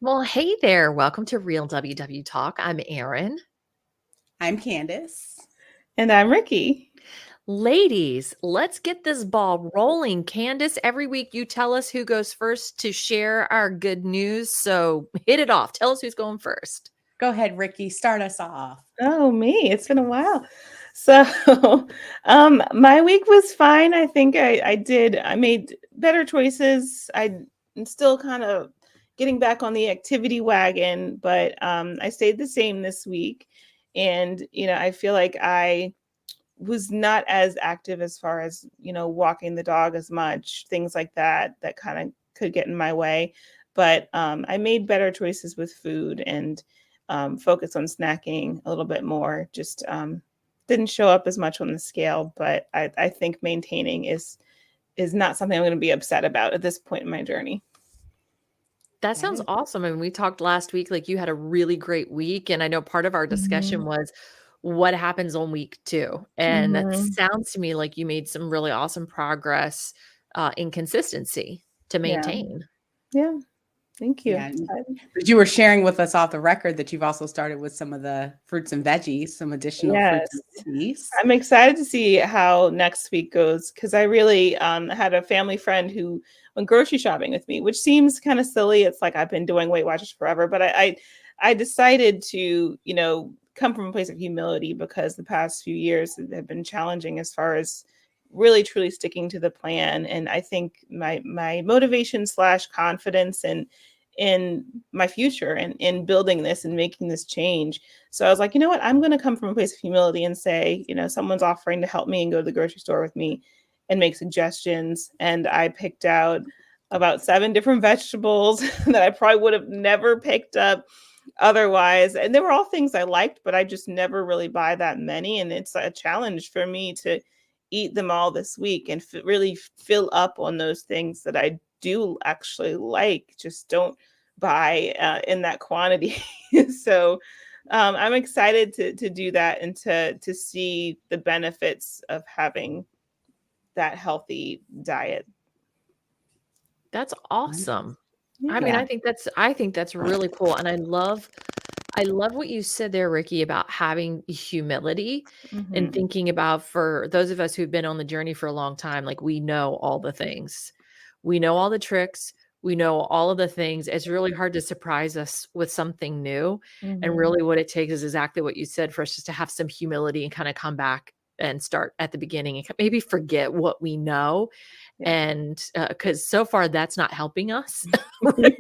Well, hey there. Welcome to Real WW Talk. I'm Erin. I'm Candice. And I'm Rikki. Ladies, let's get this ball rolling. Candice, every week you tell us who goes first to share our good news. So hit it off. Tell us who's going first. Go ahead, Rikki. Start us off. Oh, me. It's been a while. So, my week was fine. I think I made better choices. I'm still kind of getting back on the activity wagon, but I stayed the same this week. And, I feel like I was not as active as far as, walking the dog as much, things like that kind of could get in my way. But I made better choices with food and focused on snacking a little bit more. Just didn't show up as much on the scale, but I think maintaining is not something I'm going to be upset about at this point in my journey. That sounds awesome. I mean, we talked last week, like you had a really great week. And I know part of our discussion was what happens on week 2. And that sounds to me like you made some really awesome progress in consistency to maintain. Yeah. Thank you. Yeah. But you were sharing with us off the record that you've also started with some of the fruits and veggies, some additional fruits and veggies. I'm excited to see how next week goes because I really had a family friend who went grocery shopping with me, which seems kind of silly. It's like I've been doing Weight Watchers forever, but I decided to, come from a place of humility because the past few years have been challenging as far as really truly sticking to the plan. And I think my motivation / confidence and in my future and in building this and making this change. So I was like, you know what, I'm going to come from a place of humility and say, someone's offering to help me and go to the grocery store with me and make suggestions. And I picked out about 7 different vegetables that I probably would have never picked up otherwise. And they were all things I liked, but I just never really buy that many. And it's a challenge for me to eat them all this week and really fill up on those things that I do actually like, just don't buy in that quantity. So I'm excited to do that and to see the benefits of having that healthy diet. That's awesome. Yeah. I mean, I think that's really cool. And I love what you said there, Rikki, about having humility and thinking about, for those of us who've been on the journey for a long time, like we know all the things, we know all the tricks, we know all of the things. It's really hard to surprise us with something new. And really what it takes is exactly what you said, for us just to have some humility and kind of come back and start at the beginning and maybe forget what we know. Yeah. And because so far that's not helping us. Right?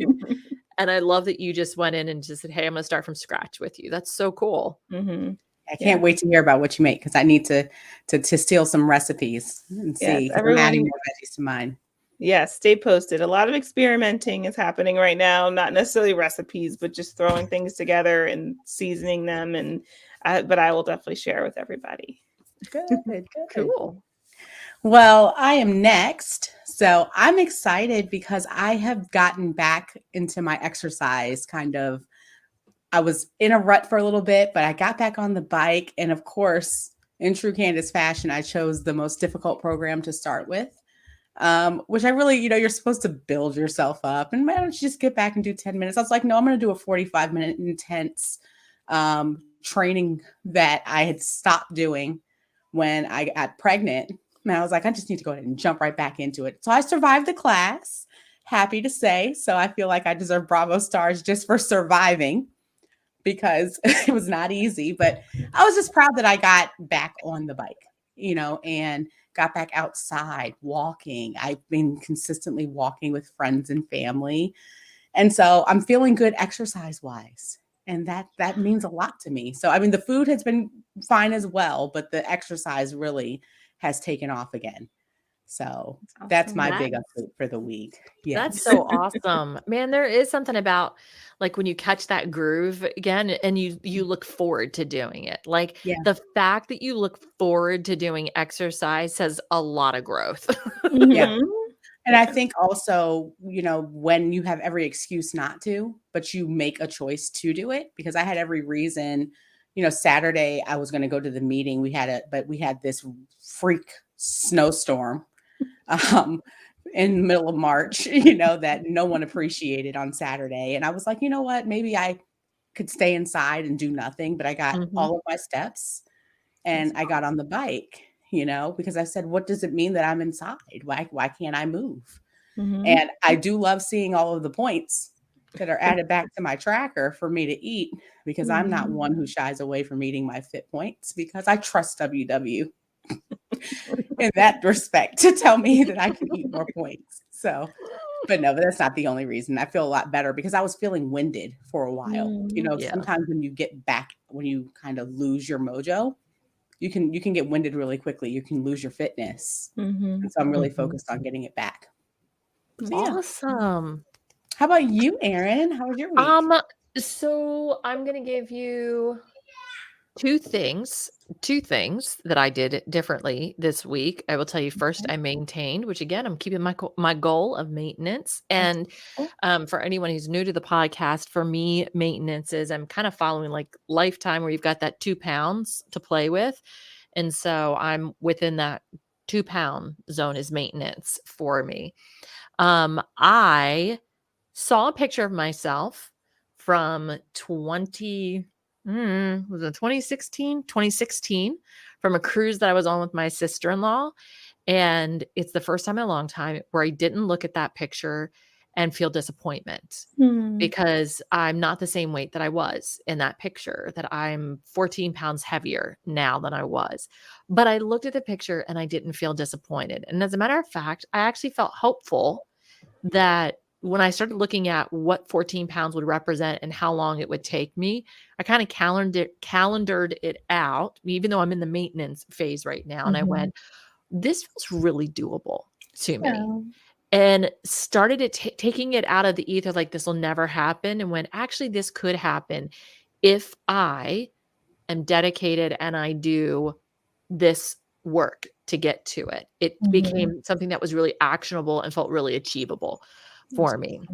And I love that you just went in and just said, hey, I'm going to start from scratch with you. That's so cool. I can't wait to hear about what you make, because I need to steal some recipes and see. I'm adding more veggies to mine. Yes, stay posted. A lot of experimenting is happening right now, not necessarily recipes, but just throwing things together and seasoning them. And but I will definitely share with everybody. Good. Cool. Well, I am next. So I'm excited because I have gotten back into my exercise I was in a rut for a little bit, but I got back on the bike. And of course, in true Candice fashion, I chose the most difficult program to start with, which I really, you're supposed to build yourself up. And why don't you just get back and do 10 minutes? I was like, no, I'm going to do a 45-minute intense training that I had stopped doing when I got pregnant. And I was like, I just need to go ahead and jump right back into it. So I survived the class, happy to say. So I feel like I deserve Bravo stars just for surviving, because it was not easy. But I was just proud that I got back on the bike, and got back outside walking. I've been consistently walking with friends and family. And so I'm feeling good exercise-wise. And that means a lot to me. So, I mean, the food has been fine as well, but the exercise really has taken off again. So that's my big update for the week. Yeah. That's so awesome, man. There is something about like when you catch that groove again and you look forward to doing it. Like the fact that you look forward to doing exercise says a lot of growth. Yeah. And I think also, when you have every excuse not to, but you make a choice to do it, because I had every reason, Saturday I was going to go to the meeting. But we had this freak snowstorm in the middle of March, that no one appreciated on Saturday. And I was like, you know what? Maybe I could stay inside and do nothing, but I got Mhm. all of my steps and I got on the bike, because I said, what does it mean that I'm inside? Why can't I move? Mhm. And I do love seeing all of the points that are added back to my tracker for me to eat, because I'm not one who shies away from eating my fit points, because I trust WW in that respect to tell me that I can eat more points. So, but no, but that's not the only reason. I feel a lot better because I was feeling winded for a while. Yeah. Sometimes when you kind of lose your mojo, you can get winded really quickly. You can lose your fitness. Mhm. And so I'm really Mhm. focused on getting it back. So yeah. Awesome. How about you, Erin? How was your week? Um, so I'm gonna give you two things that I did differently this week. I will tell you first, Okay, I maintained, which again, I'm keeping my goal of maintenance. that's And cool. for anyone who's new to the podcast, for me, maintenance is I'm kind of following like lifetime where you've got that 2 pounds to play with. And so I'm within that 2 pound zone is maintenance for me. I saw a picture of myself from was it 2016 from a cruise that I was on with my sister-in-law. And it's the first time in a long time where I didn't look at that picture and feel disappointment Mhm. because I'm not the same weight that I was in that picture, that I'm 14 pounds heavier now than I was. But I looked at the picture and I didn't feel disappointed. And as a matter of fact, I actually felt hopeful that when I started looking at what 14 pounds would represent and how long it would take me, I kind of calendared it out, even though I'm in the maintenance phase right now. And I Mhm. went, this feels really doable to me. Yeah. And started taking it out of the ether like this will never happen. And when actually this could happen if I am dedicated and I do this work to get to it. It Mhm. became something that was really actionable and felt really achievable That's for me. You know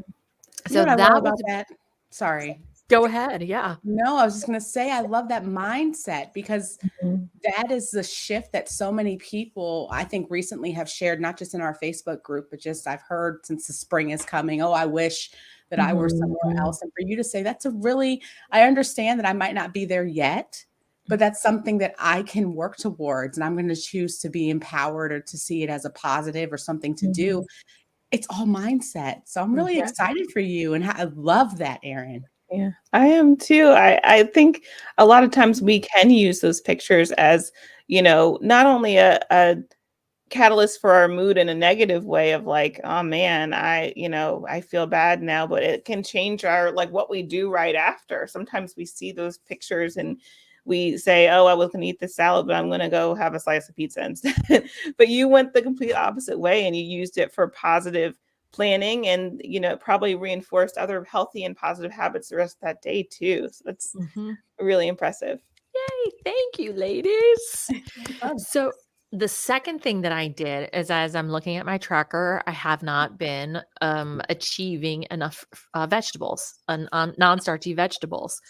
So what I love that about was that? Sorry. go ahead. Yeah. No, I was just going to say, I love that mindset because Mhm. that is the shift that so many people, I think, recently have shared, not just in our Facebook group, but just I've heard since the spring is coming. Oh, I wish that I were somewhere Mhm. else. And for you to say I understand that I might not be there yet, but that's something that I can work towards. And I'm going to choose to be empowered or to see it as a positive or something to do. Mhm. It's all mindset. So I'm really Mhm. excited for you. And I love that, Erin. Yeah, I am too. I think a lot of times we can use those pictures as, not only a catalyst for our mood in a negative way of like, oh man, I feel bad now, but it can change our like what we do right after. Sometimes we see those pictures and we say, oh, I was gonna eat this salad, but I'm gonna go have a slice of pizza instead. But you went the complete opposite way and you used it for positive planning and it probably reinforced other healthy and positive habits the rest of that day too. So that's Mhm. really impressive. Yay. Thank you, ladies. Love. So the second thing that I did is as I'm looking at my tracker, I have not been achieving enough vegetables, non-starchy vegetables.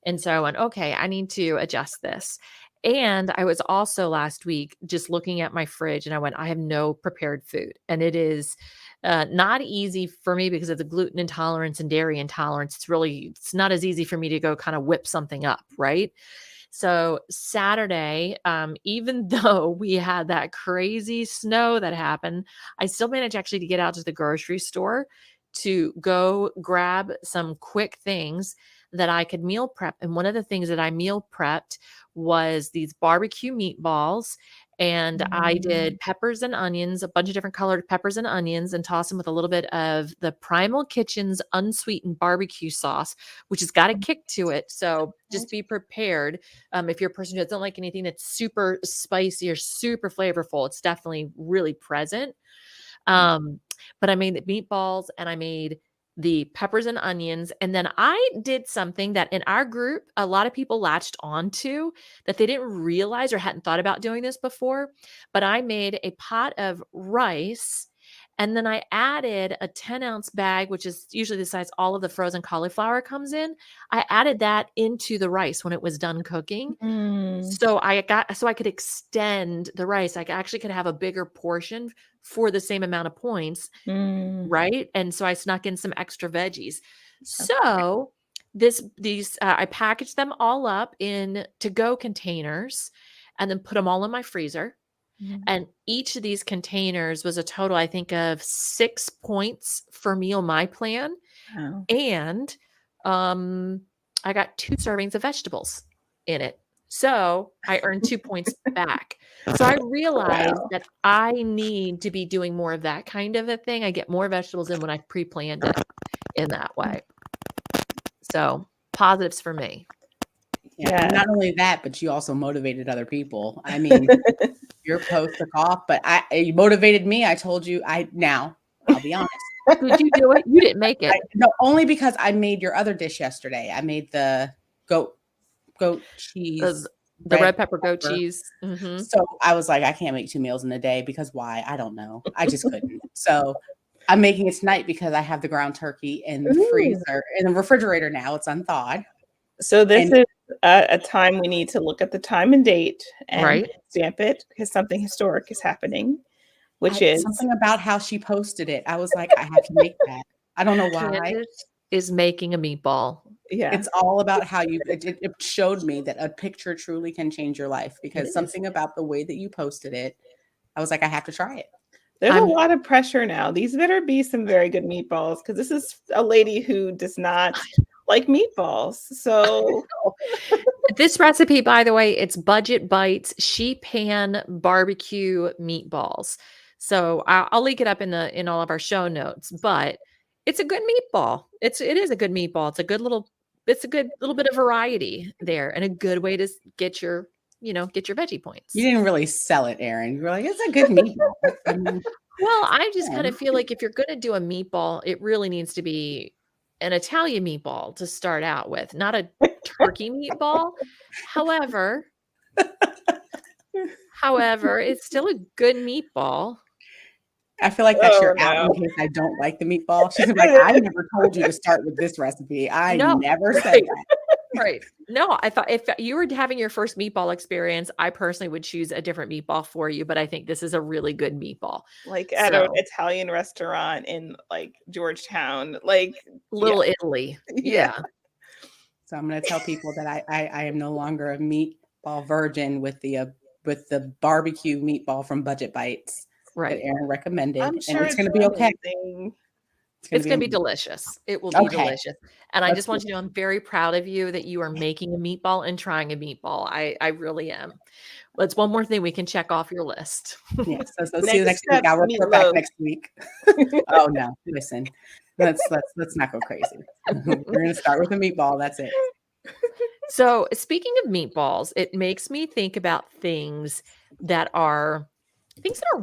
And so I went, okay, I need to adjust this. And I was also last week just looking at my fridge and I went, I have no prepared food. And it is not easy for me because of the gluten intolerance and dairy intolerance. It's not as easy for me to go kind of whip something up, right? So Saturday, even though we had that crazy snow that happened, I still managed actually to get out to the grocery store to go grab some quick things that I could meal prep. And one of the things that I meal prepped was these barbecue meatballs. And I Mm. did peppers and onions, a bunch of different colored peppers and onions, and toss them with a little bit of the Primal Kitchen's unsweetened barbecue sauce, which has got a kick to it. So just be prepared. If you're a person who doesn't like anything that's super spicy or super flavorful, it's definitely really present. Um, but I made the meatballs and I made the peppers and onions. And then I did something that in our group, a lot of people latched onto that they didn't realize or hadn't thought about doing this before. But I made a pot of rice And then I added a 10-ounce bag, which is usually the size all of the frozen cauliflower comes in. I added that into the rice when it was done cooking. So I could extend the rice. I actually could have a bigger portion for the same amount of points. Right. And so I snuck in some extra veggies. So I packaged them all up in to-go containers and then put them all in my freezer. And each of these containers was a total, I think, of 6 points for meal my plan. Wow. And I got 2 servings of vegetables in it. So I earned 2 points back. So I realized that I need to be doing more of that kind of a thing. I get more vegetables in when I pre-planned it in that way. So positives for me. Yeah. And not only that, but you also motivated other people. I mean, your post took off, but you motivated me. I told you I'll be honest. Did you do it? You didn't make it. No, only because I made your other dish yesterday. I made the goat cheese. The red pepper goat cheese. So I was like, I can't make 2 meals in a day because why? I don't know. I just couldn't. So I'm making it tonight because I have the ground turkey in the freezer, in the refrigerator now. It's unthawed. So this is a time we need to look at the time and date and stamp it because something historic is happening, which is something about how she posted it. I was like, I have to make that. I don't know why. Candice is making a meatball. Yeah. It's all about how it showed me that a picture truly can change your life because something about the way that you posted it, I was like, I have to try it. There's a lot of pressure now. These better be some very good meatballs because this is a lady who does not like meatballs. So this recipe, by the way, it's Budget Bites sheet pan barbecue meatballs. So I'll link it up in all of our show notes, but it's a good meatball. It is a good meatball. It's a good little bit of variety there and a good way to get your veggie points. You didn't really sell it, Erin. You were like, it's a good meatball. Well, I just kind of feel like if you're going to do a meatball, it really needs to be an Italian meatball to start out with, not a turkey meatball. However, it's still a good meatball. I feel like that's your out in case I don't like the meatball. She's like, I never told you to start with this recipe. I never said that. Right. No, I thought if you were having your first meatball experience, I personally would choose a different meatball for you, but I think this is a really good meatball. Like at an Italian restaurant in like Georgetown, like Little Italy. Yeah. So I'm going to tell people that I am no longer a meatball virgin with the barbecue meatball from Budget Bites. Right. That Erin recommended. I'm sure and it's going to be okay. It's going to be delicious. It will be delicious. And I just want you to know I'm very proud of you that you are making a meatball and trying a meatball. I really am. Well, it's one more thing we can check off your list. Yes. So see you next week. I'll report back next week. Oh no, listen. Let's not go crazy. We're going to start with a meatball. That's it. So speaking of meatballs, it makes me think about things that are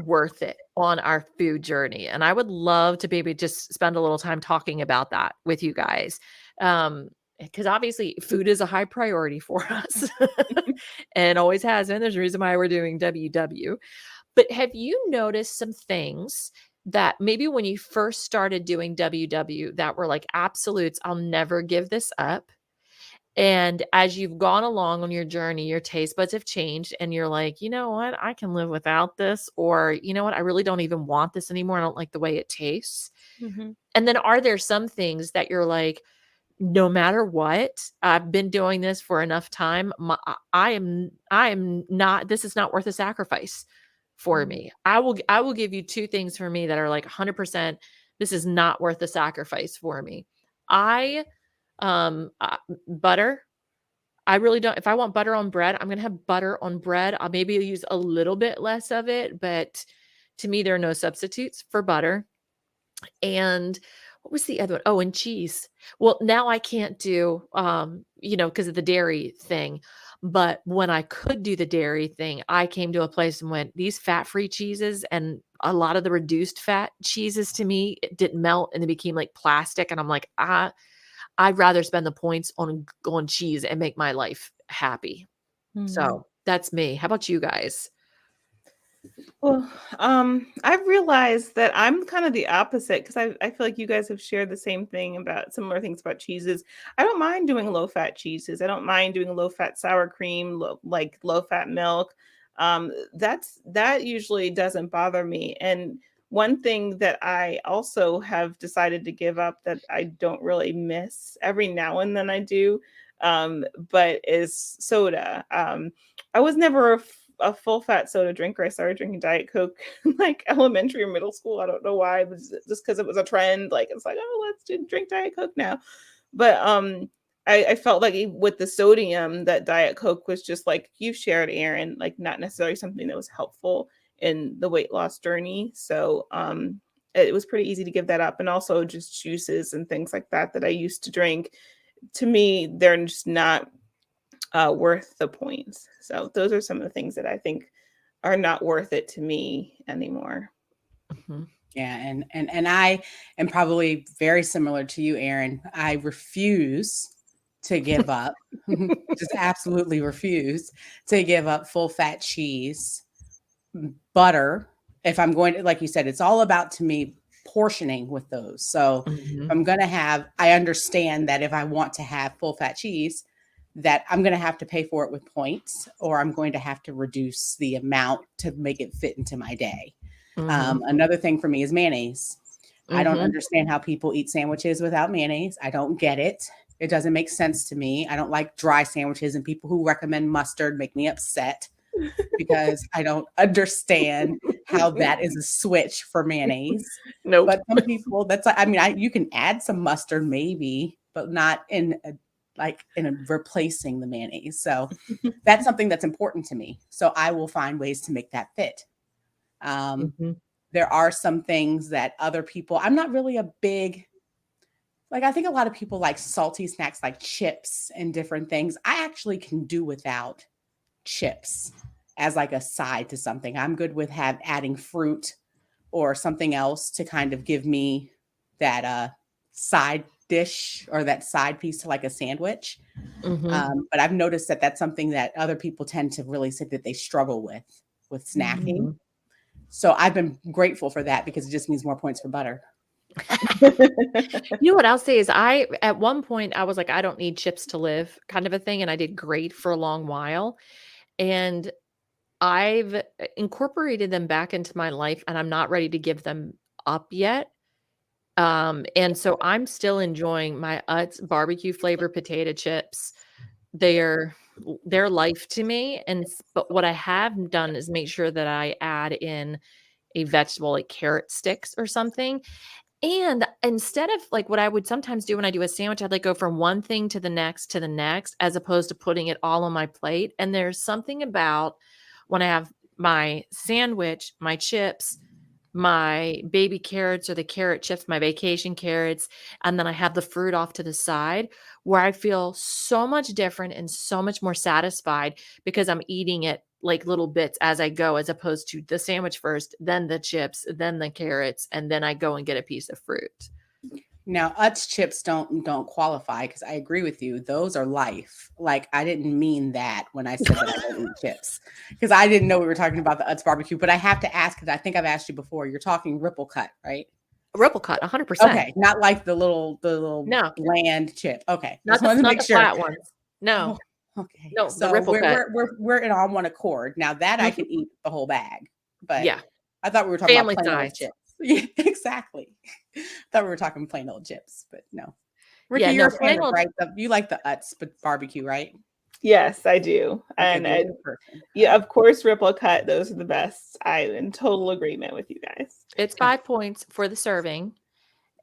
worth it on our food journey. And I would love to maybe just spend a little time talking about that with you guys. Because obviously food is a high priority for us and always has been. There's a reason why we're doing WW. But have you noticed some things that maybe when you first started doing WW that were like absolutes, I'll never give this up? And as you've gone along on your journey, your taste buds have changed and you're like, you know what, I can live without this. Or, you know what, I really don't even want this anymore. I don't like the way it tastes. And then are there some things that you're like, no matter what, I've been doing this for enough time. I am not, this is not worth a sacrifice for me. I will give you 2 things for me that are like 100%. This is not worth the sacrifice for me. Butter. I really don't. If I want butter on bread, I'm going to have butter on bread. I'll maybe use a little bit less of it, but to me, there are no substitutes for butter. And what was the other one? Oh, and cheese. Well, now I can't do, because of the dairy thing. But when I could do the dairy thing, I came to a place and went, these fat-free cheeses and a lot of the reduced fat cheeses to me, it didn't melt and they became like plastic. And I'm like, I'd rather spend the points on cheese and make my life happy. So that's me. How about you guys? Well, I've realized that I'm kind of the opposite because I feel like you guys have shared the same thing about similar things about cheeses. I don't mind doing low fat cheeses. I don't mind doing low fat sour cream, like low fat milk. That usually doesn't bother me. And one thing that I also have decided to give up that I don't really miss every now and then I do, but is soda. I was never a full fat soda drinker. I started drinking Diet Coke in like elementary or middle school. I don't know why. It was just because it was a trend. Like it's like, oh, drink Diet Coke now. But I felt like with the sodium, that Diet Coke was just like you shared, Erin, like not necessarily something that was helpful in the weight loss journey. So it was pretty easy to give that up. And also just juices and things like that I used to drink. To me, they're just not worth the points. So those are some of the things that I think are not worth it to me anymore. Mm-hmm. Yeah, and I am probably very similar to you, Erin. I refuse to give up, just absolutely refuse to give up full fat cheese, butter. If I'm going to, like you said, it's all about to me portioning with those. So if I'm going to have, I understand that if I want to have full fat cheese, that I'm going to have to pay for it with points, or I'm going to have to reduce the amount to make it fit into my day. Another thing for me is mayonnaise. I don't understand how people eat sandwiches without mayonnaise. I don't get it. It doesn't make sense to me. I don't like dry sandwiches, and people who recommend mustard make me upset because I don't understand how that is a switch for mayonnaise. Nope. But some people, that's like, I mean, you can add some mustard maybe, but not in replacing the mayonnaise. So that's something that's important to me. So I will find ways to make that fit. There are some things that other people, I'm not really a big, like, I think a lot of people like salty snacks like chips and different things. I actually can do without chips as like a side to something. I'm good with adding fruit or something else to kind of give me that side dish or that side piece to like a sandwich. But I've noticed that that's something that other people tend to really say that they struggle with snacking. So I've been grateful for that because it just means more points for butter. You know what I'll say is at one point I was like, I don't need chips to live kind of a thing. And I did great for a long while. And I've incorporated them back into my life, and I'm not ready to give them up yet. And so I'm still enjoying my Utz barbecue flavor potato chips. They're life to me. But what I have done is make sure that I add in a vegetable like carrot sticks or something. And instead of like what I would sometimes do when I do a sandwich, I'd like go from one thing to the next, as opposed to putting it all on my plate. And there's something about when I have my sandwich, my chips, my baby carrots or the carrot chips, my vacation carrots, and then I have the fruit off to the side, where I feel so much different and so much more satisfied because I'm eating it like little bits as I go, as opposed to the sandwich first, then the chips, then the carrots, and then I go and get a piece of fruit. Now, Utz chips don't qualify because I agree with you. Those are life. Like, I didn't mean that when I said that I don't eat chips, because I didn't know we were talking about the Utz barbecue. But I have to ask, because I think I've asked you before. You're talking ripple cut, right? Ripple cut, 100%. Okay, not like the little No. bland chip. Okay, Not just wanted to not make the sure. flat ones. No. Oh, okay. No, the So ripple cut. we're in on one accord. Now that I can eat the whole bag, but Yeah. I thought we were talking Family about plain old size. chips. Yeah, exactly. Thought we were talking plain old chips, but no. Rikki, Yeah, you're no, a fan plain of, old. right? You like the Utz barbecue, right? Yes, I do. Okay, And you're the person. yeah, of course, ripple cut. Those are the best. I'm in total agreement with you guys. It's 5 points for the serving.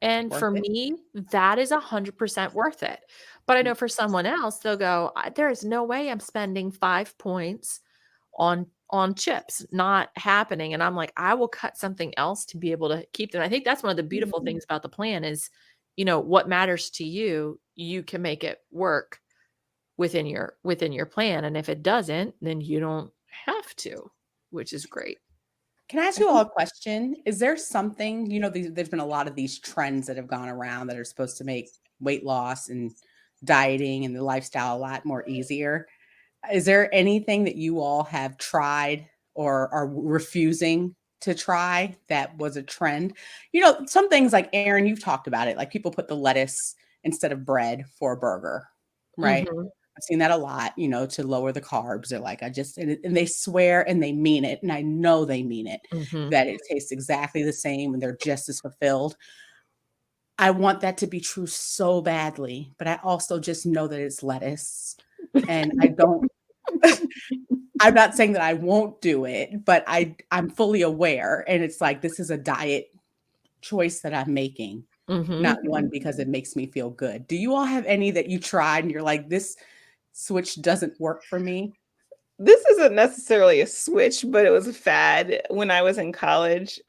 And Worth for it. me, that is 100% worth it. But I know for someone else, they'll go, there is no way I'm spending 5 points on chips, not happening. And I'm like, I will cut something else to be able to keep them. I think that's one of the beautiful things about the plan is, what matters to you, you can make it work within your plan. And if it doesn't, then you don't have to, which is great. Can I ask you all a question? Is there something, there's been a lot of these trends that have gone around that are supposed to make weight loss and dieting and the lifestyle a lot more easier. Is there anything that you all have tried or are refusing to try that was a trend. Some things like Erin, you've talked about it. Like people put the lettuce instead of bread for a burger, right? Mhm. I've seen that a lot, to lower the carbs. They're like, and they swear and they mean it. And I know they mean it, Mhm. that it tastes exactly the same and they're just as fulfilled. I want that to be true so badly, but I also just know that it's lettuce. And I don't, I'm not saying that I won't do it, but I'm fully aware. And it's like, this is a diet choice that I'm making, Mhm. not one because it makes me feel good. Do you all have any that you tried and you're like, this switch doesn't work for me? This isn't necessarily a switch, but it was a fad when I was in college.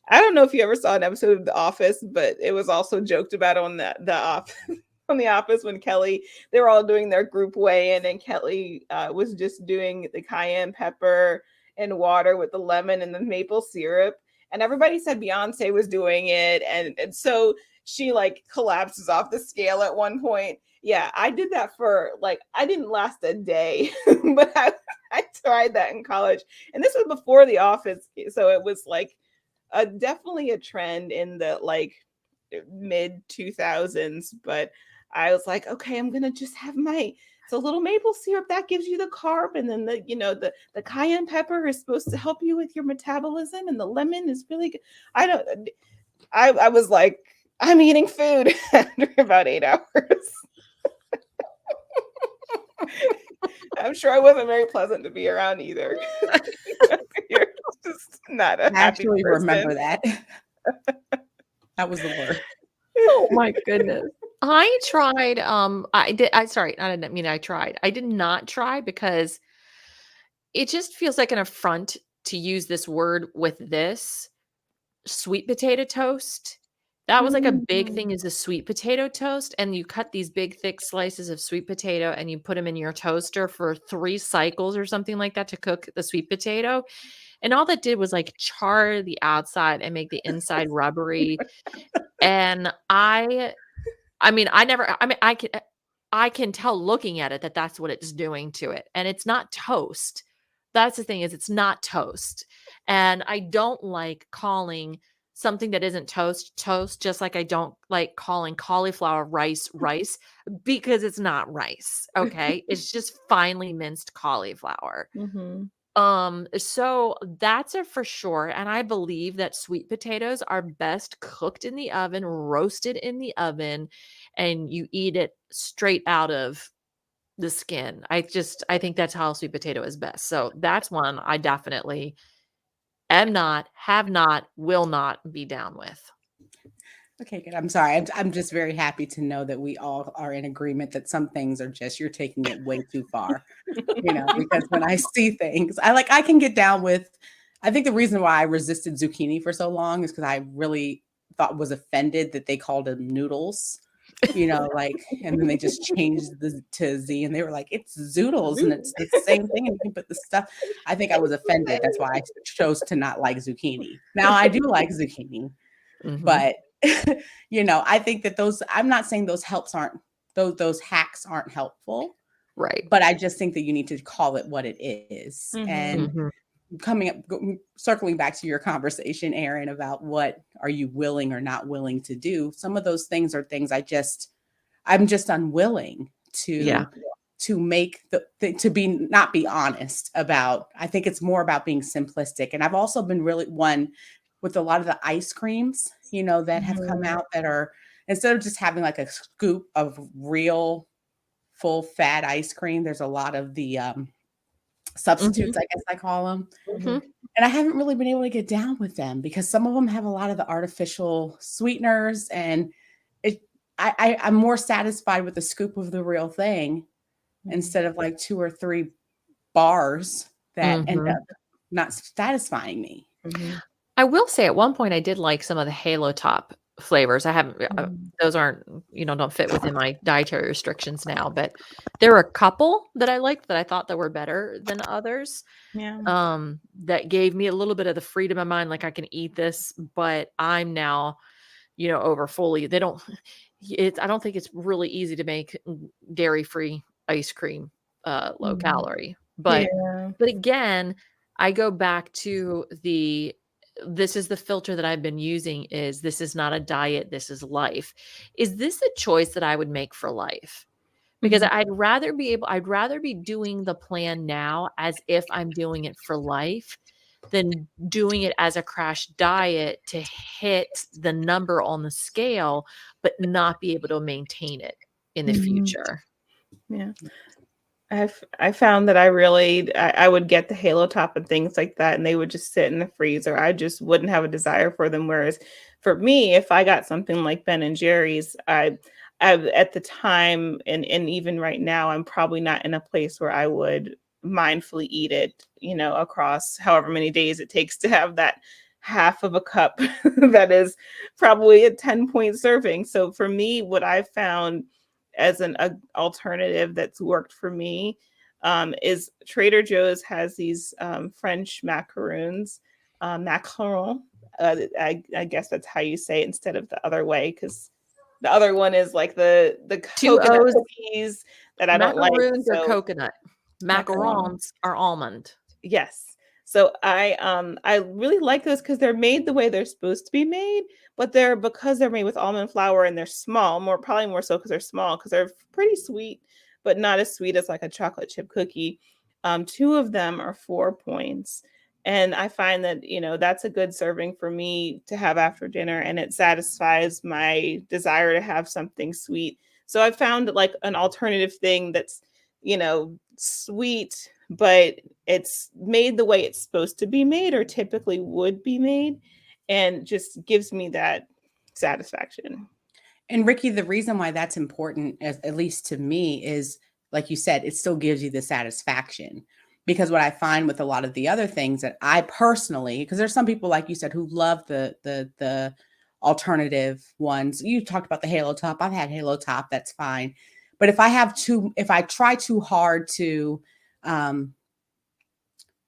I don't know if you ever saw an episode of The Office, but it was also joked about on on The Office when they were all doing their group weigh-in, and Kelly was just doing the cayenne pepper and water with the lemon and the maple syrup, and everybody said Beyonce was doing it, and so she like collapses off the scale at one point. Yeah, I did that for I didn't last a day, but I tried that in college. And this was before The Office. So it was definitely a trend in the mid 2000s. But I was like, okay, I'm going to just have it's a little maple syrup that gives you the carb. And then the cayenne pepper is supposed to help you with your metabolism. And the lemon is really good. I was like, I'm eating food after about 8 hours. I'm sure I wasn't very pleasant to be around either. You're just not a I happy actually person. remember that. That was the worst. Oh my goodness. I tried, sorry, I didn't mean I tried. I did not try because it just feels like an affront to use this word with this sweet potato toast. That was like a big thing, is the sweet potato toast, and you cut these big thick slices of sweet potato and you put them in your toaster for 3 cycles or something like that to cook the sweet potato. And all that did was like char the outside and make the inside rubbery. And I mean, I can tell looking at it that that's what it's doing to it, and it's not toast. That's the thing, is it's not toast. And I don't like calling something that isn't toast, toast, just like I don't like calling cauliflower rice, rice, because it's not rice, okay? It's just finely minced cauliflower. Mhm. So that's a for sure, and I believe that sweet potatoes are best cooked in the oven, roasted in the oven, and you eat it straight out of the skin. I think that's how a sweet potato is best. So that's one I definitely am not, have not, will not be down with. Okay, good. I'm sorry. I'm just very happy to know that we all are in agreement that some things are just, you're taking it way too far, because when I see things, I can get down with, I think the reason why I resisted zucchini for so long is because I really was offended that they called them noodles, and then they just changed to Z and they were like, it's zoodles and it's the same thing. And you can put the stuff. I think I was offended. That's why I chose to not like zucchini. Now I do like zucchini, Mhm. but I think that I'm not saying those those hacks aren't helpful, Right. but I just think that you need to call it what it is. And Mhm. Circling back to your conversation, Erin, about what are you willing or not willing to do? Some of those things are things I'm just unwilling Yeah. to make not be honest about. I think it's more about being simplistic. And I've also been really one with a lot of the ice creams, that have come out that are, instead of just having like a scoop of real full fat ice cream, there's a lot of the substitutes, Mhm. I guess I call them. Mhm. And I haven't really been able to get down with them because some of them have a lot of the artificial sweeteners, and I'm more satisfied with the scoop of the real thing instead of like 2 or 3 bars that end Mhm. up not satisfying me. I will say at one point I did like some of the Halo Top flavors. I haven't those aren't, don't fit within my dietary restrictions now, but there were a couple that I liked that I thought that were better than others. Yeah. That gave me a little bit of the freedom of mind, like I can eat this, but I'm now, over fully. I don't think it's really easy to make dairy-free ice cream low calorie. But Yeah. but again, I go back to this is the filter that I've been using is this is not a diet, this is life. Is this a choice that I would make for life? Because Mhm. I'd rather be doing the plan now as if I'm doing it for life than doing it as a crash diet to hit the number on the scale, but not be able to maintain it in the Mhm. future. Yeah. I found that I would get the Halo Top and things like that, and they would just sit in the freezer. I just wouldn't have a desire for them. Whereas for me, if I got something like Ben and Jerry's, I at the time and even right now, I'm probably not in a place where I would mindfully eat it, across however many days it takes to have that half of a cup that is probably a 10-point serving. So for me, what I've found as an alternative that's worked for me is Trader Joe's has these French macaroons, macaron. I guess that's how you say it instead of the other way, because the other one is like the Two coconut O's, cookies that I don't like. macaroons are So coconut. macaron. Macarons are almond. Yes. So I really like those because they're made the way they're supposed to be made, but because they're made with almond flour and they're small, probably more so because they're small, because they're pretty sweet, but not as sweet as like a chocolate chip cookie. Two of them are 4 points. And I find that, that's a good serving for me to have after dinner, and it satisfies my desire to have something sweet. So I found like an alternative thing that's, sweet, but it's made the way it's supposed to be made or typically would be made, and just gives me that satisfaction. And Rikki, the reason why that's important, at least to me, is like you said, it still gives you the satisfaction. Because what I find with a lot of the other things that I personally, because there's some people like you said who love the alternative ones. You talked about the Halo Top. I've had Halo Top. That's fine. But if I try too hard to um,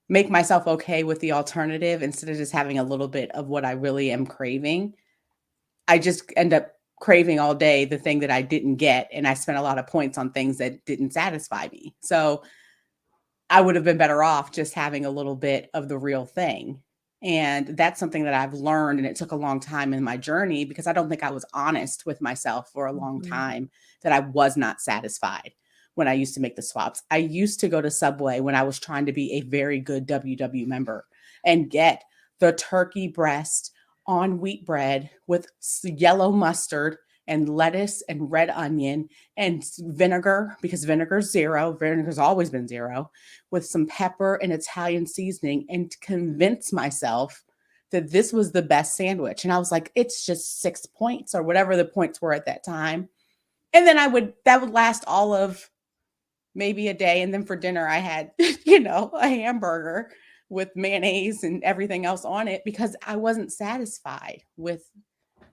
make myself okay with the alternative instead of just having a little bit of what I really am craving, I just end up craving all day the thing that I didn't get. And I spent a lot of points on things that didn't satisfy me. So I would have been better off just having a little bit of the real thing. And that's something that I've learned. And it took a long time in my journey because I don't think I was honest with myself for a long Mhm. time that I was not satisfied when I used to make the swaps. I used to go to Subway when I was trying to be a very good WW member and get the turkey breast on wheat bread with yellow mustard and lettuce and red onion and vinegar, because vinegar's zero. Vinegar's always been zero, with some pepper and Italian seasoning, and to convince myself that this was the best sandwich. And I was like, it's just 6 points or whatever the points were at that time. And then that would last all of maybe a day. And then for dinner, I had, a hamburger with mayonnaise and everything else on it because I wasn't satisfied with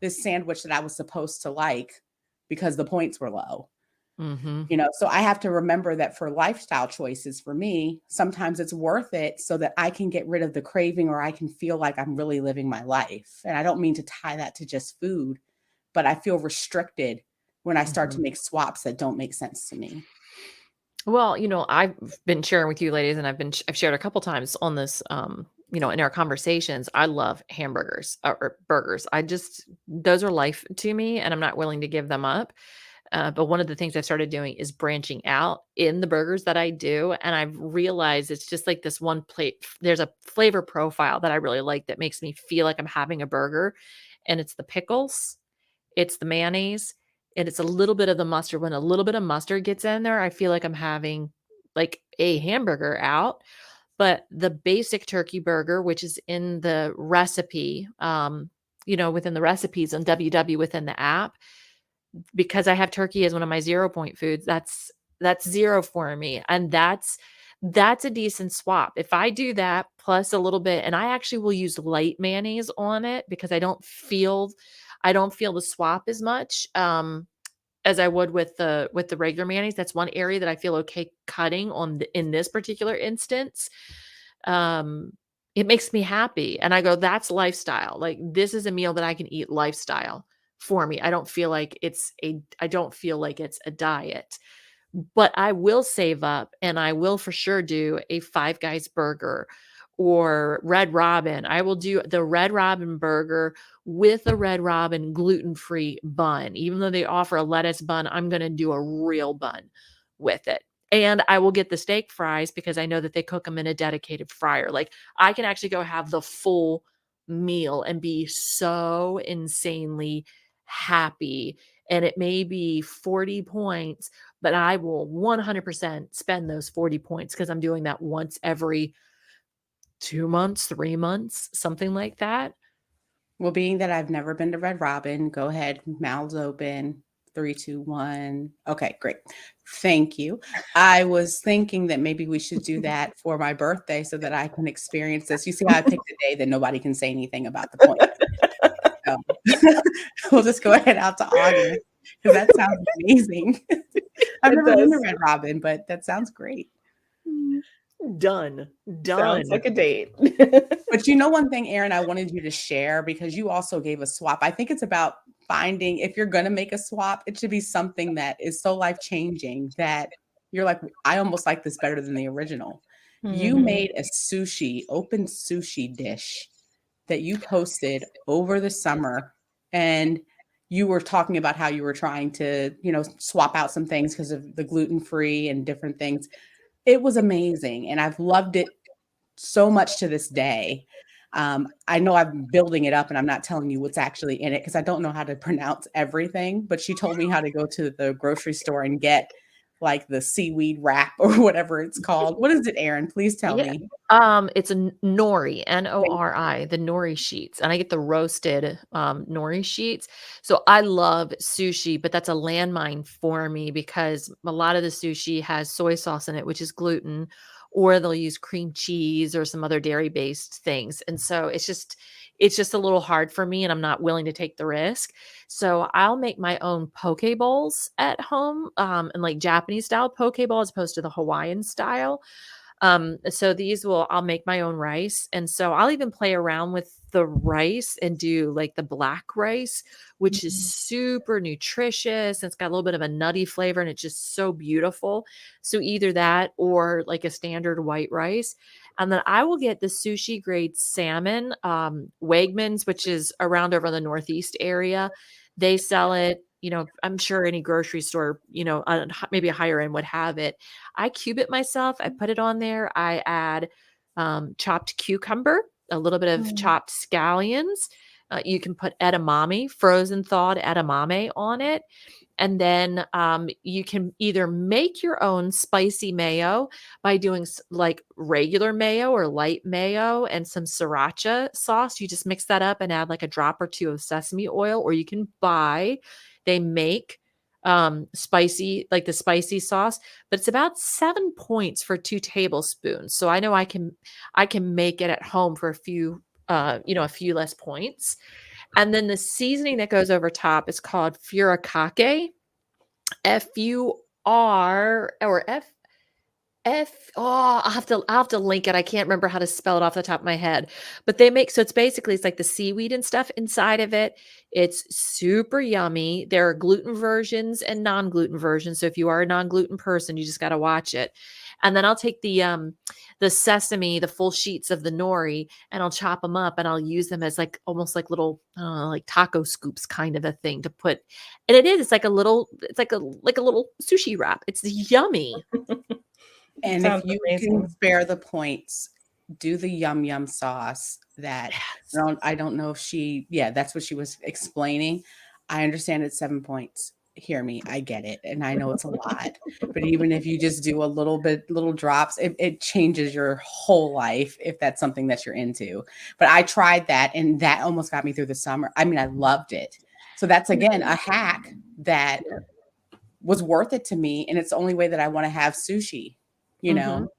this sandwich that I was supposed to like because the points were low. Mm-hmm. So I have to remember that for lifestyle choices for me, sometimes it's worth it so that I can get rid of the craving or I can feel like I'm really living my life. And I don't mean to tie that to just food, but I feel restricted when I start to Mm-hmm. make swaps that don't make sense to me. Well, I've been sharing with you ladies, and I've shared a couple times on this, in our conversations. I love hamburgers or burgers. Those are life to me, and I'm not willing to give them up. But one of the things I started doing is branching out in the burgers that I do. And I've realized it's just like this one plate. There's a flavor profile that I really like that makes me feel like I'm having a burger. And it's the pickles, it's the mayonnaise, and it's a little bit of the mustard. When a little bit of mustard gets in there, I feel like I'm having like a hamburger out. But the basic turkey burger, which is in the recipe, within the recipes on WW within the app, because I have turkey as one of my 0 point foods, that's zero for me. And that's a decent swap. If I do that plus a little bit, and I actually will use light mayonnaise on it because I don't feel the swap as much as I would with the regular mayonnaise. That's one area that I feel okay cutting in this particular instance. Um, it makes me happy. And I go, that's lifestyle. Like, this is a meal that I can eat lifestyle for me. I don't feel like it's a diet, but I will save up and I will for sure do a Five Guys burger or Red Robin. I will do the Red Robin burger with a Red Robin gluten-free bun. Even though they offer a lettuce bun, I'm going to do a real bun with it. And I will get the steak fries because I know that they cook them in a dedicated fryer. Like I can actually go have the full meal and be so insanely happy. And it may be 40 points, but I will 100% spend those 40 points because I'm doing that once every 2 months, 3 months, something like that. Well, being that I've never been to Red Robin, go ahead, mouths open. 3, 2, 1. Okay, great. Thank you. I was thinking that maybe we should do that for my birthday so that I can experience this. You see how I picked a day that nobody can say anything about the point. So we'll just go ahead out to August because that sounds amazing. I've never been to Red Robin, but that sounds great. Done. Sounds like a date. But you know one thing, Erin, I wanted you to share because you also gave a swap. I think it's about finding, if you're going to make a swap, it should be something that is so life-changing that you're like, I almost like this better than the original. You made a open sushi dish that you posted over the summer, and you were talking about how you were trying to, swap out some things because of the gluten-free and different things. It was amazing, and I've loved it so much to this day. I know I'm building it up and I'm not telling you what's actually in it because I don't know how to pronounce everything, but she told me how to go to the grocery store and get like the seaweed wrap or whatever it's called. What is it, Erin? Please tell me. It's a nori, Nori, the nori sheets. And I get the roasted nori sheets. So I love sushi, but that's a landmine for me because a lot of the sushi has soy sauce in it, which is gluten, or they'll use cream cheese or some other dairy-based things. And so it's just a little hard for me and I'm not willing to take the risk. So I'll make my own poke bowls at home, and like Japanese style poke bowl as opposed to the Hawaiian style. So I'll make my own rice. And so I'll even play around with the rice and do like the black rice, which is super nutritious. And it's got a little bit of a nutty flavor and it's just so beautiful. So either that or like a standard white rice. And then I will get the sushi grade salmon, Wegmans, which is around over the Northeast area. They sell it. I'm sure any grocery store, maybe a higher end would have it. I cube it myself. I put it on there. I add chopped cucumber, a little bit of chopped scallions. You can put edamame, frozen thawed edamame on it. And then you can either make your own spicy mayo by doing like regular mayo or light mayo and some sriracha sauce. You just mix that up and add like a drop or two of sesame oil, or you can they make spicy, like the spicy sauce, but it's about 7 points for 2 tablespoons. So I know I can make it at home for a few less points. And then the seasoning that goes over top is called furikake, F-U-R or I'll have to link it. I can't remember how to spell it off the top of my head, but it's like the seaweed and stuff inside of it. It's super yummy. There are gluten versions and non-gluten versions. So if you are a non-gluten person, you just got to watch it. And then I'll take the sesame, the full sheets of the nori, and I'll chop them up and I'll use them as like almost like little like taco scoops kind of a thing to put. And it's like a little sushi wrap. It's yummy. And sounds if you can spare the points, do the yum yum sauce that I don't know if that's what she was explaining. I understand it's 7 points. Hear me, I get it. And I know it's a lot, but even if you just do little drops, it changes your whole life if that's something that you're into. But I tried that and that almost got me through the summer. I mean, I loved it. So that's again a hack that was worth it to me. And it's the only way that I want to have sushi, from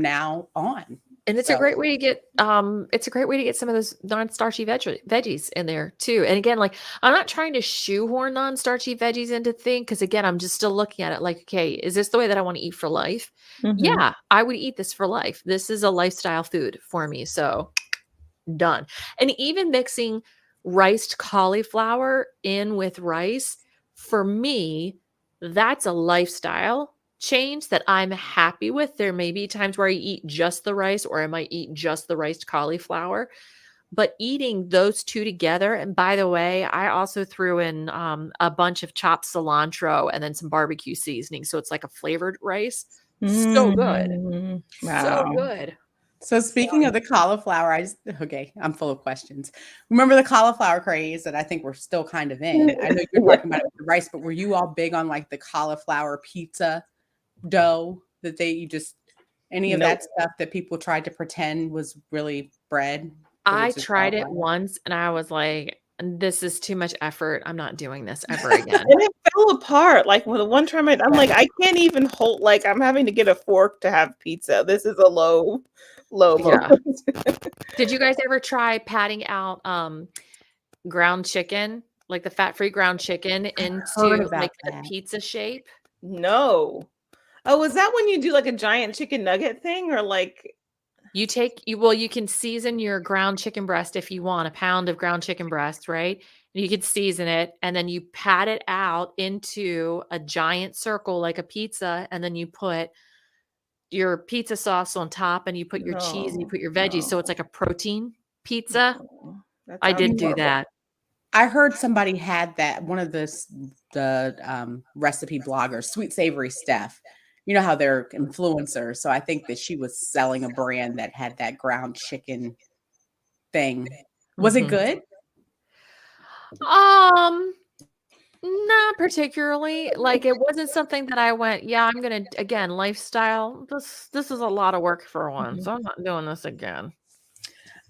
now on. And it's a great way to get some of those non-starchy veggies in there too. And again, like I'm not trying to shoehorn non-starchy veggies into things because again, I'm just still looking at it like, okay, is this the way that I want to eat for life? Yeah, I would eat this for life. This is a lifestyle food for me. So done. And even mixing riced cauliflower in with rice, for me, that's a lifestyle change that I'm happy with. There may be times where I eat just the rice or I might eat just the riced cauliflower, but eating those two together. And by the way, I also threw in a bunch of chopped cilantro and then some barbecue seasoning. So it's like a flavored rice. So good. So Wow. good. So speaking of the cauliflower, I'm full of questions. Remember the cauliflower craze that I think we're still kind of in? I know you're talking about it with the rice, but were you all big on like the cauliflower pizza dough that any of Nope. that stuff that people tried to pretend was really bread? I tried it once and I was like, this is too much effort. I'm not doing this ever again. And it fell apart. Like when the one time I'm like, I can't even hold, like I'm having to get a fork to have pizza. This is a low Yeah. moment. Did you guys ever try patting out ground chicken, like the fat-free ground chicken into like a pizza shape? No. Oh, was that when you do like a giant chicken nugget thing or like You can season your ground chicken breast if you want, a pound of ground chicken breast, right? You could season it and then you pat it out into a giant circle like a pizza, and then you put your pizza sauce on top and you put your cheese and you put your veggies. So it's like a protein pizza. I did do that. I heard somebody had that, one of the recipe bloggers, Sweet Savory Steph. You know how they're influencers. So I think that she was selling a brand that had that ground chicken thing. Was it good? Not particularly. Like it wasn't something that I went, yeah, I'm gonna again, lifestyle. This is a lot of work for one. So I'm not doing this again.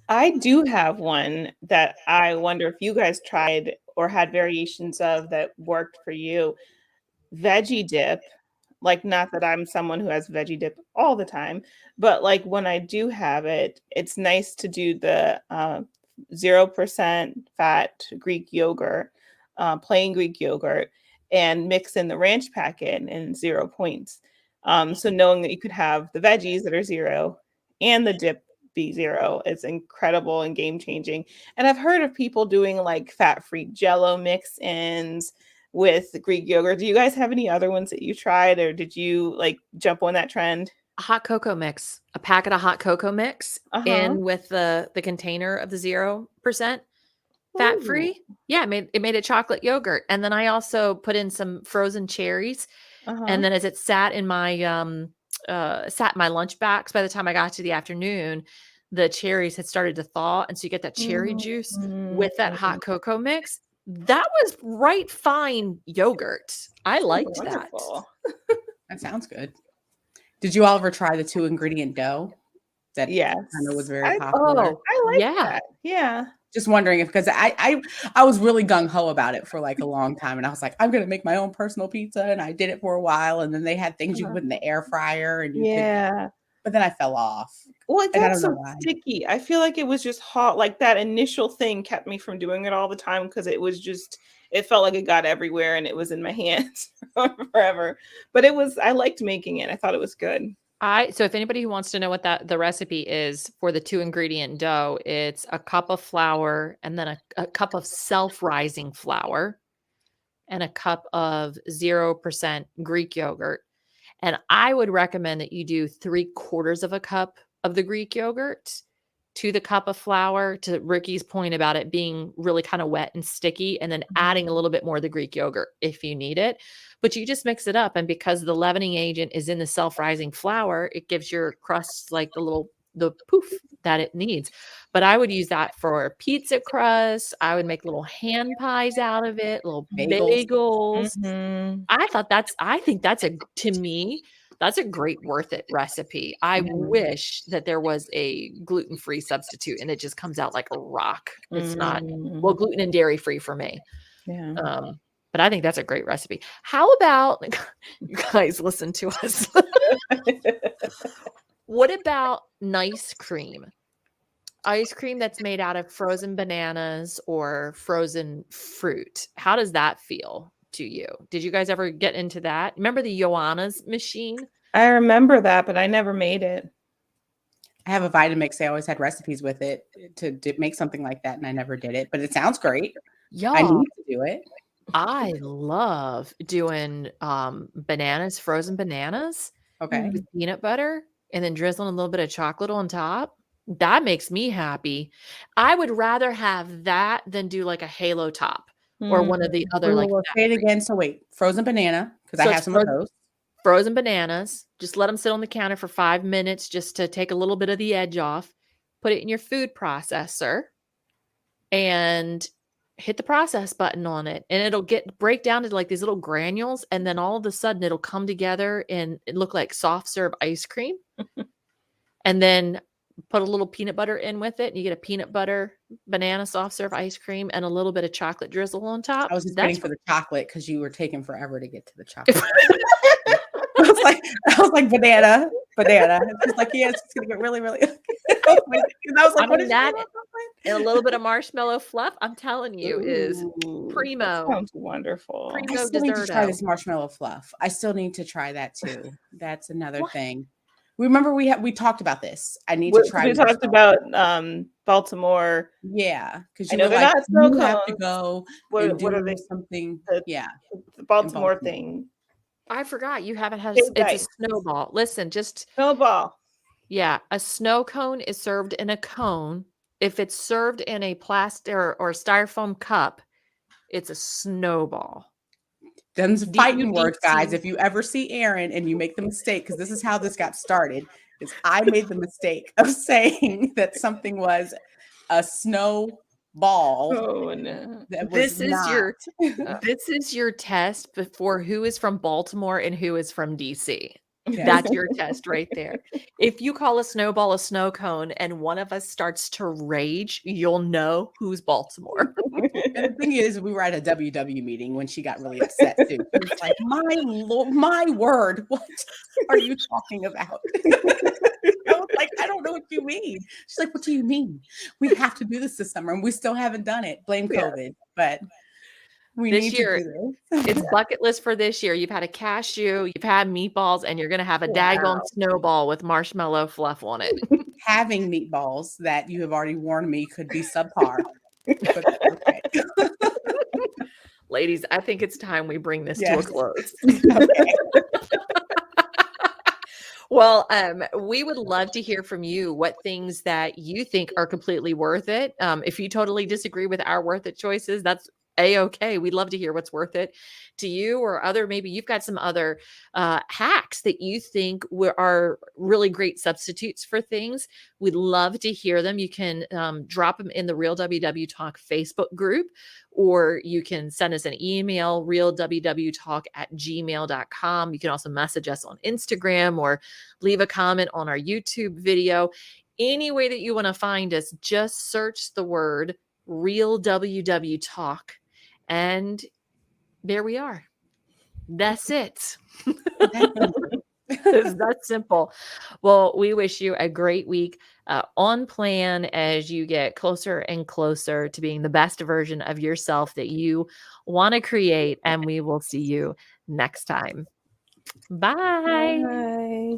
I do have one that I wonder if you guys tried or had variations of that worked for you. Veggie dip. Like, not that I'm someone who has veggie dip all the time, but like when I do have it, it's nice to do the 0% fat Greek yogurt, plain Greek yogurt, and mix in the ranch packet and 0 points. So knowing that you could have the veggies that are 0 and the dip be 0 is incredible and game changing. And I've heard of people doing like fat-free Jello mix-ins with the Greek yogurt. Do you guys have any other ones that you tried, or did you like jump on that trend? A hot cocoa mix, a packet of hot cocoa mix in with the container of the 0% fat free. Yeah, it made a chocolate yogurt. And then I also put in some frozen cherries. And then as it sat in my lunch box, by the time I got to the afternoon, the cherries had started to thaw. And so you get that cherry juice with that hot cocoa mix. That was right fine yogurt. I liked that. That sounds good. Did you all ever try the 2-ingredient dough? That yes, kind of was very popular. I like that. Yeah. Just wondering if, because I was really gung ho about it for like a long time, and I was like, I'm gonna make my own personal pizza, and I did it for a while, and then they had things you could put in the air fryer, and but then I fell off. Well, it got so sticky. I feel like it was just hot. Like that initial thing kept me from doing it all the time because it felt like it got everywhere and it was in my hands forever. But I liked making it. I thought it was good. So if anybody who wants to know what the recipe is for the 2-ingredient dough, it's a cup of flour and then a cup of self-rising flour and a cup of 0% Greek yogurt. And I would recommend that you do 3/4 of a cup of the Greek yogurt to the cup of flour, to Rikki's point about it being really kind of wet and sticky, and then adding a little bit more of the Greek yogurt if you need it. But you just mix it up. And because the leavening agent is in the self-rising flour, it gives your crust like the poof that it needs. But I would use that for pizza crust. I would make little hand pies out of it, little bagels. I think to me, that's a great worth it recipe. I wish that there was a gluten-free substitute and it just comes out like a rock. It's not, well, gluten and dairy free for me. Yeah. But I think that's a great recipe. How about you guys listen to us? What about nice cream? Ice cream that's made out of frozen bananas or frozen fruit. How does that feel to you? Did you guys ever get into that? Remember the Joanna's machine? I remember that, but I never made it. I have a Vitamix. I always had recipes with it to make something like that, and I never did it. But it sounds great. Yeah, I need to do it. I love doing bananas, frozen bananas Okay. with peanut butter and then drizzling a little bit of chocolate on top. That makes me happy. I would rather have that than do like a halo top or one of the other like Say it again. So wait, frozen banana, because I So have it's some of those. frozen bananas. Just let them sit on the counter for 5 minutes just to take a little bit of the edge off. Put it in your food processor and hit the process button on it, and it'll break down to like these little granules, and then all of a sudden it'll come together and it look like soft serve ice cream. And then put a little peanut butter in with it, and you get a peanut butter banana soft serve ice cream and a little bit of chocolate drizzle on top. I was just That's waiting for the chocolate because you were taking forever to get to the chocolate. I was like banana. It's just like, yeah, it's just gonna get really, really. I was like, I mean, that and a little bit of marshmallow fluff, I'm telling you, is primo. Sounds wonderful. I Primo still need to try desserto. this marshmallow fluff. I still need to try that too. That's another thing. Remember we talked about this. I need to try. We talked about Baltimore. Yeah, because I you know were they're like, not snow you have to cones. go What and do are they? something. Yeah, The Baltimore thing. I forgot you haven't had Big it's a dice. snowball. Listen, just Snowball. yeah, a snow cone is served in a cone. If it's served in a plastic or styrofoam cup, it's a snowball. them's fighting words, guys. DUBC. If you ever see Erin and you make the mistake, because this is how this got started, is I made the mistake of saying that something was a snow ball. Oh no. That was This is your test before who is from Baltimore and who is from DC. Yes. That's your test right there. If you call a snowball a snow cone and one of us starts to rage, you'll know who's Baltimore. And the thing is, we were at a WW meeting when she got really upset too. She was like, my word, what are you talking about? I was like, I don't know what you mean. She's like, what do you mean? We have to do this summer, and we still haven't done it. Blame COVID, but we This need year, to do this. it's bucket list for this year. You've had a cashew, you've had meatballs, and you're going to have a daggone snowball with marshmallow fluff on it. Having meatballs that you have already warned me could be subpar. But okay. Ladies, I think it's time we bring this to a close. Okay. Well, we would love to hear from you what things that you think are completely worth it. If you totally disagree with our worth it choices, that's A-okay. We'd love to hear what's worth it to you or maybe you've got some other hacks that you think are really great substitutes for things. We'd love to hear them. You can drop them in the Real WW Talk Facebook group, or you can send us an email, realwwtalk@gmail.com. You can also message us on Instagram or leave a comment on our YouTube video. Any way that you want to find us, just search the word Real WW Talk. And there we are. That's it. It's that simple. Well, we wish you a great week on plan as you get closer and closer to being the best version of yourself that you want to create. And we will see you next time. Bye. Bye.